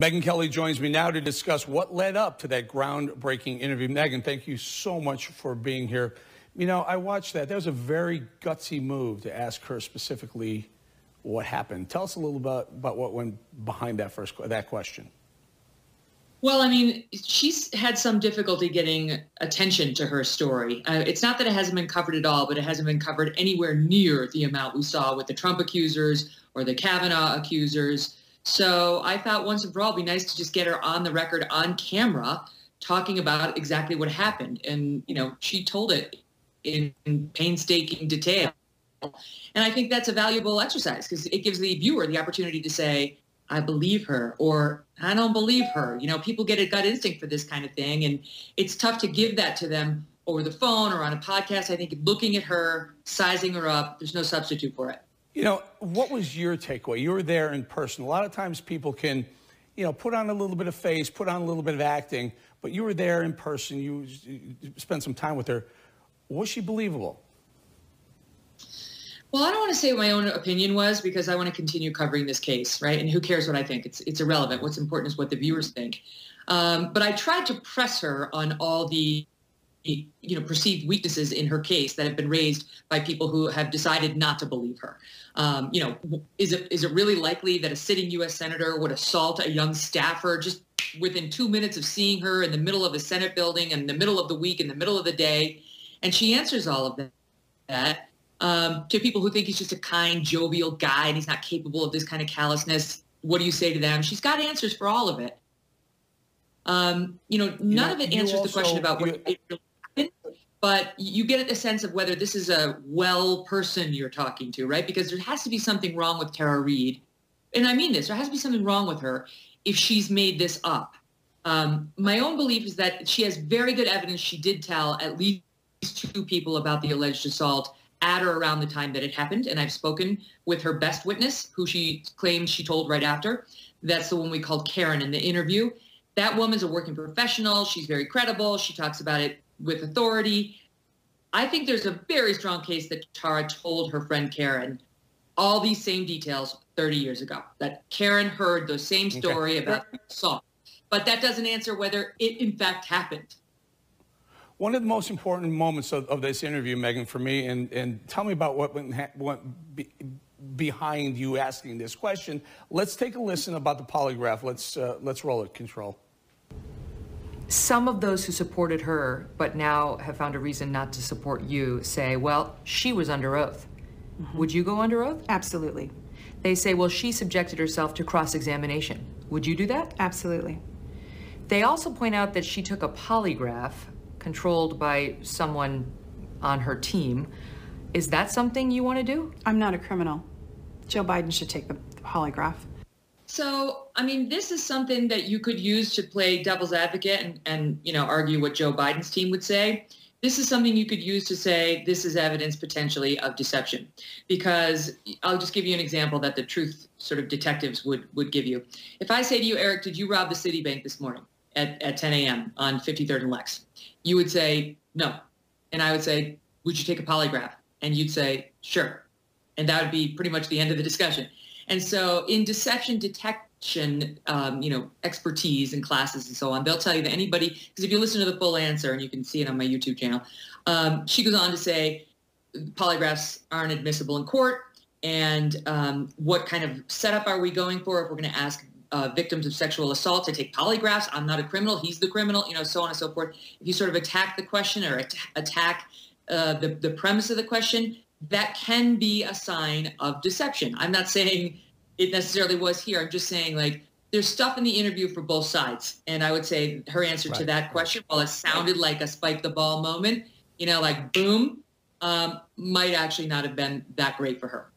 Megyn Kelly joins me now to discuss what led up to that groundbreaking interview. Megyn, thank you so much for being here. You know, I watched that. That was a very gutsy move to ask her specifically what happened. Tell us a little about what went behind that question. Well, I mean, she's had some difficulty getting attention to her story. It's not that it hasn't been covered at all, but it hasn't been covered anywhere near the amount we saw with the Trump accusers or the Kavanaugh accusers. So I thought once and for all, it'd be nice to just get her on the record, on camera, talking about exactly what happened. And, you know, she told it in painstaking detail. And I think that's a valuable exercise because it gives the viewer the opportunity to say, I believe her, or I don't believe her. You know, people get a gut instinct for this kind of thing. And it's tough to give that to them over the phone or on a podcast. I think looking at her, sizing her up, there's no substitute for it. You know, what was your takeaway? You were there in person. A lot of times people can, you know, put on a little bit of face, put on a little bit of acting, but you were there in person. You spent some time with her. Was she believable? Well, I don't want to say what my own opinion was because I want to continue covering this case, right? And who cares what I think? It's irrelevant. What's important is what the viewers think. But I tried to press her on all the perceived weaknesses in her case that have been raised by people who have decided not to believe her. Is it really likely that a sitting U.S. senator would assault a young staffer just within 2 minutes of seeing her in the middle of the Senate building, in the middle of the week, in the middle of the day? And she answers all of that to people who think he's just a kind, jovial guy and he's not capable of this kind of callousness. What do you say to them? She's got answers for all of it. None of it answers the question about what it really happened, but you get a sense of whether this is a well person you're talking to, right? Because there has to be something wrong with Tara Reade. And I mean this, there has to be something wrong with her if she's made this up. My own belief is that she has very good evidence. She did tell at least 2 people about the alleged assault at or around the time that it happened. And I've spoken with her best witness, who she claims she told right after. That's the one we called Karen in the interview. That woman's a working professional. She's very credible. She talks about it with authority. I think there's a very strong case that Tara told her friend Karen all these same details 30 years ago, that Karen heard the same story about the assault. But that doesn't answer whether it in fact happened. One of the most important moments of this interview, Megyn, for me, and tell me about what went behind you asking this question. Let's take a listen about the polygraph. Let's roll it, Control. Some of those who supported her, but now have found a reason not to support you, say, well, she was under oath. Mm-hmm. Would you go under oath? Absolutely. They say, well, she subjected herself to cross-examination. Would you do that? Absolutely. They also point out that she took a polygraph controlled by someone on her team. Is that something you want to do? I'm not a criminal. Joe Biden should take the polygraph. So, I mean, this is something that you could use to play devil's advocate and argue what Joe Biden's team would say. This is something you could use to say this is evidence potentially of deception. Because I'll just give you an example that the truth sort of detectives would give you. If I say to you, Eric, did you rob the Citibank this morning at 10 a.m. on 53rd and Lex? You would say, no. And I would say, would you take a polygraph? And you'd say, sure. And that would be pretty much the end of the discussion. And so in deception detection, expertise and classes and so on, they'll tell you that anybody, because if you listen to the full answer, and you can see it on my YouTube channel, she goes on to say polygraphs aren't admissible in court. And what kind of setup are we going for if we're going to ask victims of sexual assault to take polygraphs? I'm not a criminal. He's the criminal, so on and so forth. If you sort of attack the question or attack the premise of the question, that can be a sign of deception. I'm not saying it necessarily was here. I'm just saying, like, there's stuff in the interview for both sides. And I would say her answer to that question, while it sounded like a spike the ball moment, like boom, might actually not have been that great for her.